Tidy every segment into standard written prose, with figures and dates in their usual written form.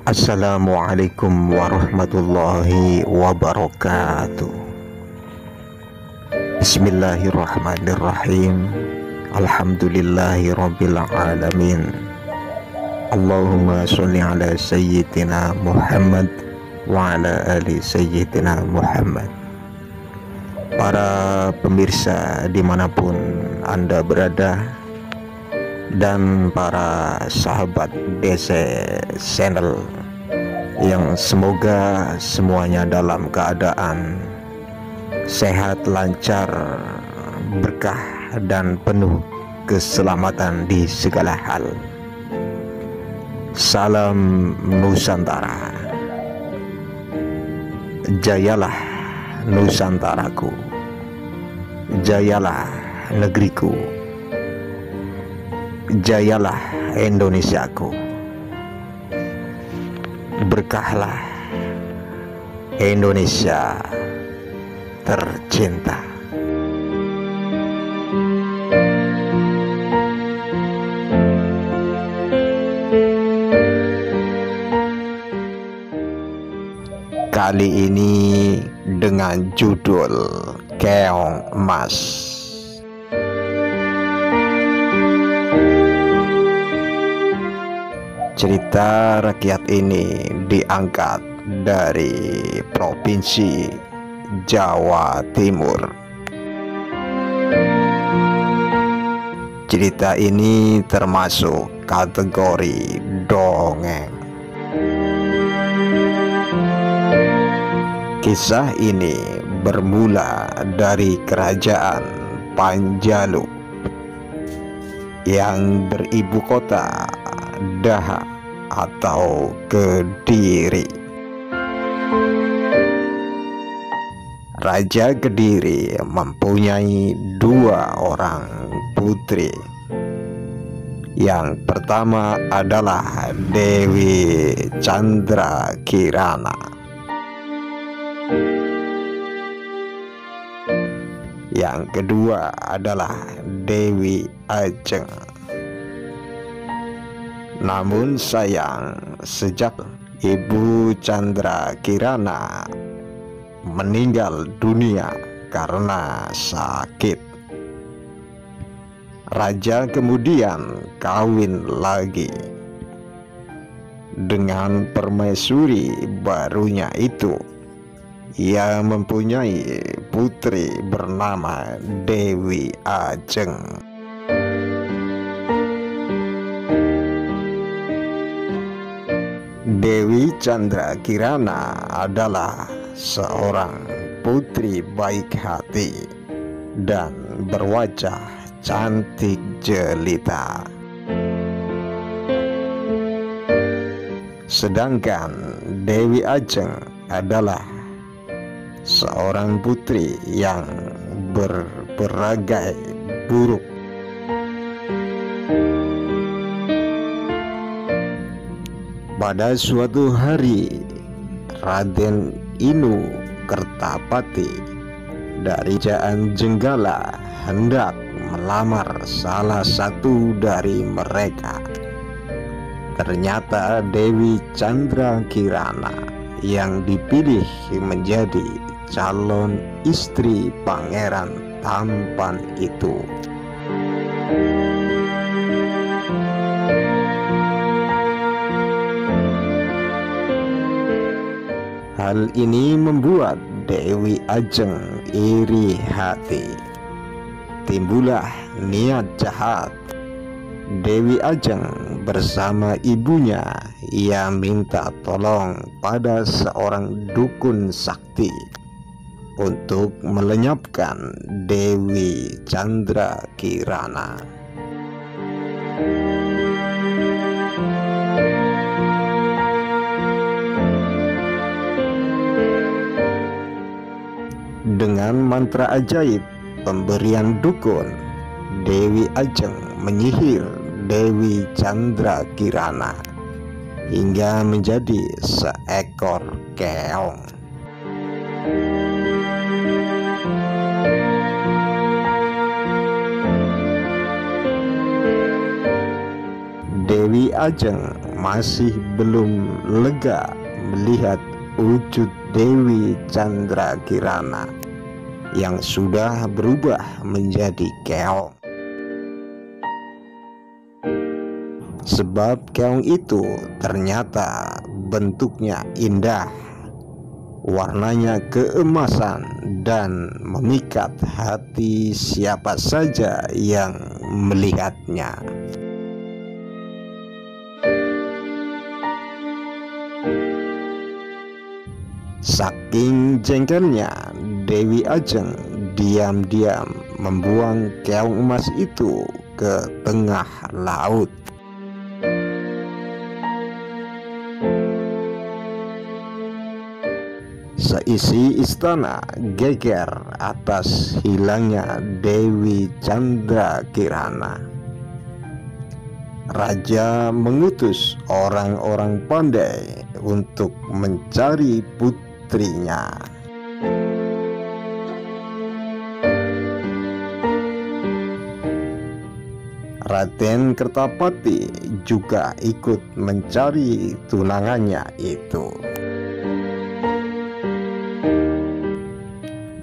Assalamualaikum warahmatullahi wabarakatuh. Bismillahirrahmanirrahim. Alhamdulillahirabbil alamin. Allahumma sholli ala sayyidina Muhammad wa ala ali sayyidina Muhammad. Para pemirsa dimanapun Anda berada, dan para sahabat DC Channel yang semoga semuanya dalam keadaan sehat, lancar, berkah, dan penuh keselamatan di segala hal. Salam Nusantara. Jayalah Nusantaraku, jayalah negeriku, jayalah Indonesiaku, berkahlah Indonesia tercinta. Kali ini dengan judul Keong Emas. Cerita rakyat ini diangkat dari Provinsi Jawa Timur. Cerita ini termasuk kategori dongeng. Kisah ini bermula dari kerajaan Panjalu yang beribu kota Daha atau Kediri. Raja Kediri mempunyai dua orang putri. Yang pertama adalah Dewi Chandrakirana. Yang kedua adalah Dewi Ajeng. Namun sayang, sejak Ibu Chandrakirana meninggal dunia karena sakit, raja kemudian kawin lagi dengan permaisuri barunya itu. Ia mempunyai putri bernama Dewi Ajeng. Dewi Chandrakirana adalah seorang putri baik hati dan berwajah cantik jelita. Sedangkan Dewi Ajeng adalah seorang putri yang berperagai buruk. Pada suatu hari, Raden Inu Kertapati dari Kerajaan Jenggala hendak melamar salah satu dari mereka. Ternyata Dewi Chandrakirana yang dipilih menjadi calon istri pangeran tampan itu. Hal ini membuat Dewi Ajeng iri hati. Timbullah niat jahat. Dewi Ajeng bersama ibunya, ia minta tolong pada seorang dukun sakti untuk melenyapkan Dewi Chandrakirana. Dengan mantra ajaib pemberian dukun, Dewi Ajeng menyihir Dewi Chandrakirana hingga menjadi seekor keong. Dewi Ajeng masih belum lega melihat wujud Dewi Candrakirana yang sudah berubah menjadi keong. Sebab keong itu ternyata bentuknya indah, warnanya keemasan dan memikat hati siapa saja yang melihatnya. Saking jengkelnya, Dewi Ajeng diam-diam membuang keong emas itu ke tengah laut. Seisi istana geger atas hilangnya Dewi Candrakirana. Raja mengutus orang-orang pandai untuk mencari putrinya. Raden Kertapati juga ikut mencari tunangannya itu.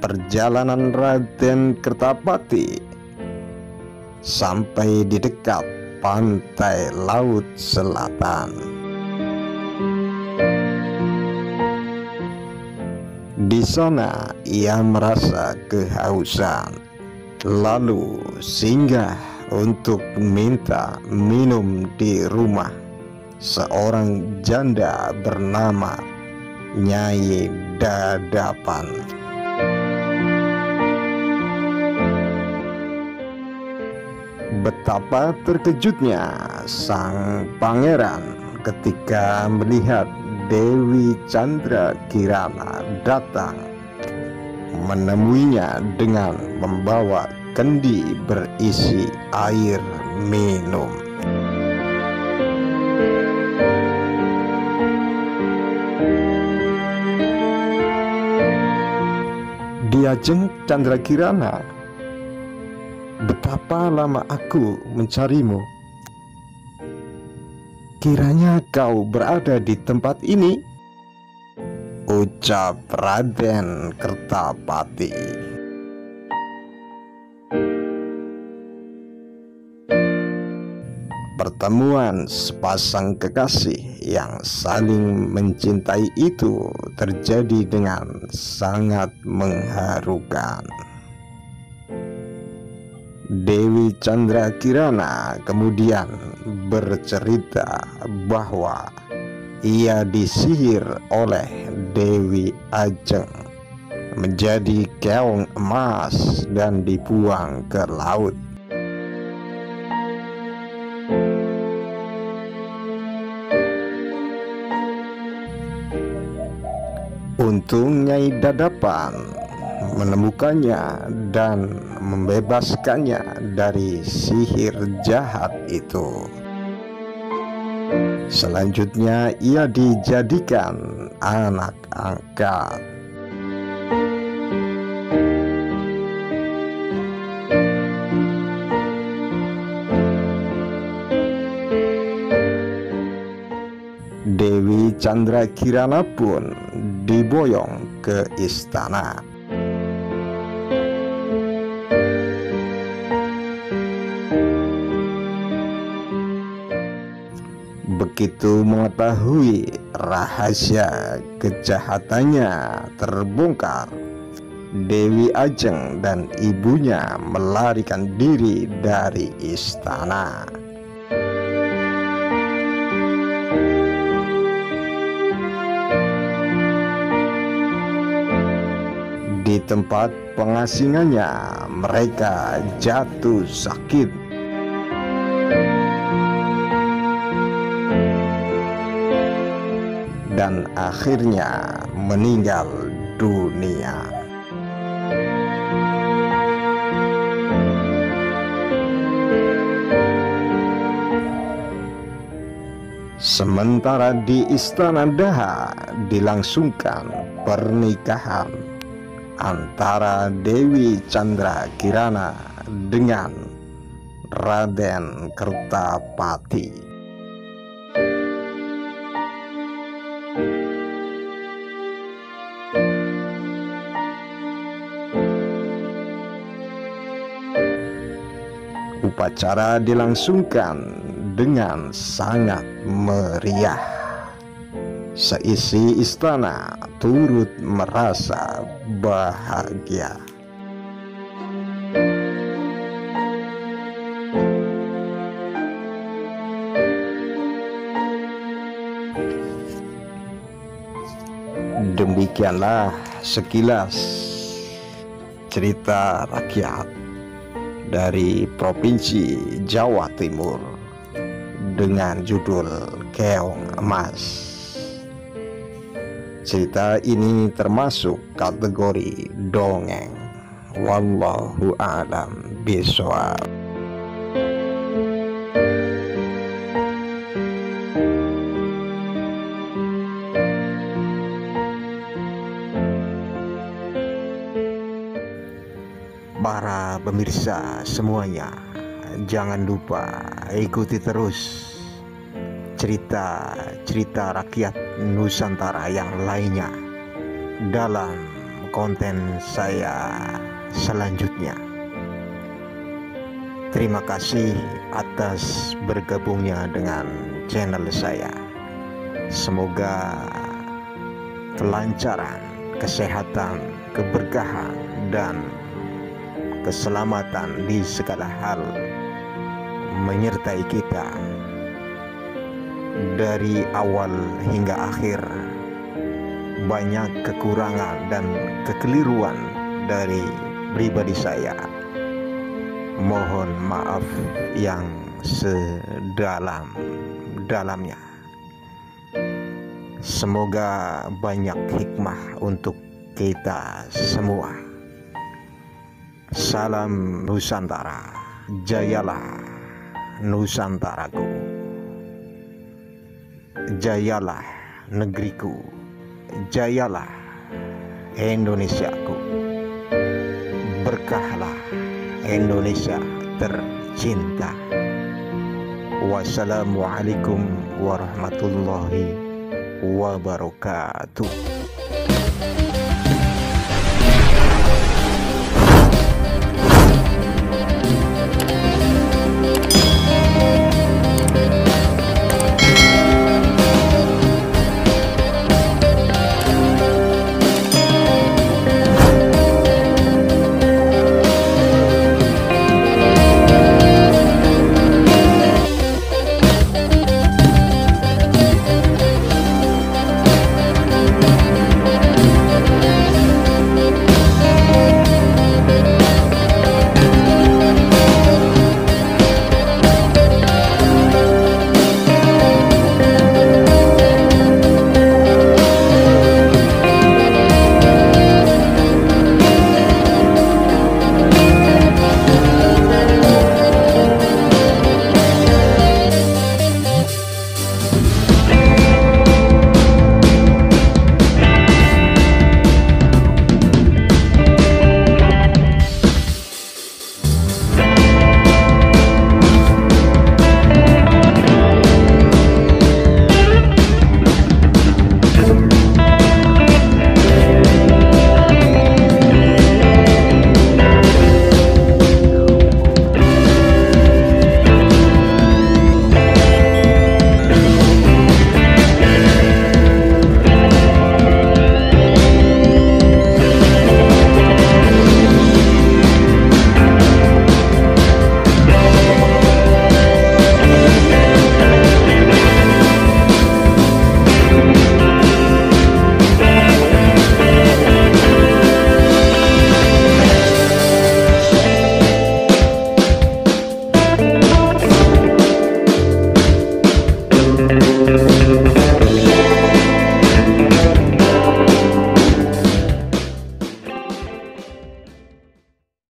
Perjalanan Raden Kertapati sampai di dekat pantai laut selatan. Di sana ia merasa kehausan, lalu singgah untuk minta minum di rumah seorang janda bernama Nyai Dadapan. Betapa terkejutnya sang pangeran ketika melihat Dewi Candrakirana datang menemuinya dengan membawa kendi berisi air minum. Diajeng Candrakirana, betapa lama aku mencarimu. Kiranya kau berada di tempat ini, ucap Raden Kertapati. Pertemuan sepasang kekasih yang saling mencintai itu terjadi dengan sangat mengharukan. Dewi Candrakirana kemudian bercerita bahwa ia disihir oleh Dewi Ajeng menjadi keong emas dan dibuang ke laut. Untung Nyai Dadapan menemukannya dan membebaskannya dari sihir jahat itu. Selanjutnya ia dijadikan anak angkat. Dewi Candrakirana pun diboyong ke istana. Begitu mengetahui rahasia kejahatannya terbongkar, Dewi Ajeng dan ibunya melarikan diri dari istana. Di tempat pengasingannya, mereka jatuh sakit. Dan akhirnya meninggal dunia. Sementara di Istana Daha dilangsungkan pernikahan antara Dewi Candrakirana dengan Raden Kertapati. Upacara dilangsungkan dengan sangat meriah. Seisi istana turut merasa bahagia. Demikianlah sekilas cerita rakyat dari Provinsi Jawa Timur dengan judul Keong Emas. Cerita ini termasuk kategori dongeng. Wallahu a'lam bishawab. Para pemirsa semuanya, jangan lupa ikuti terus cerita-cerita rakyat Nusantara yang lainnya dalam konten saya selanjutnya. Terima kasih atas bergabungnya dengan channel saya. Semoga kelancaran, kesehatan, keberkahan, dan keselamatan di segala hal menyertai kita dari awal hingga akhir. Banyak kekurangan dan kekeliruan dari pribadi saya. Mohon maaf yang sedalam-dalamnya. Semoga banyak hikmah untuk kita semua. Salam Nusantara, jayalah Nusantaraku, jayalah negeriku, jayalah Indonesiaku, berkahlah Indonesia tercinta. Wassalamualaikum warahmatullahi wabarakatuh.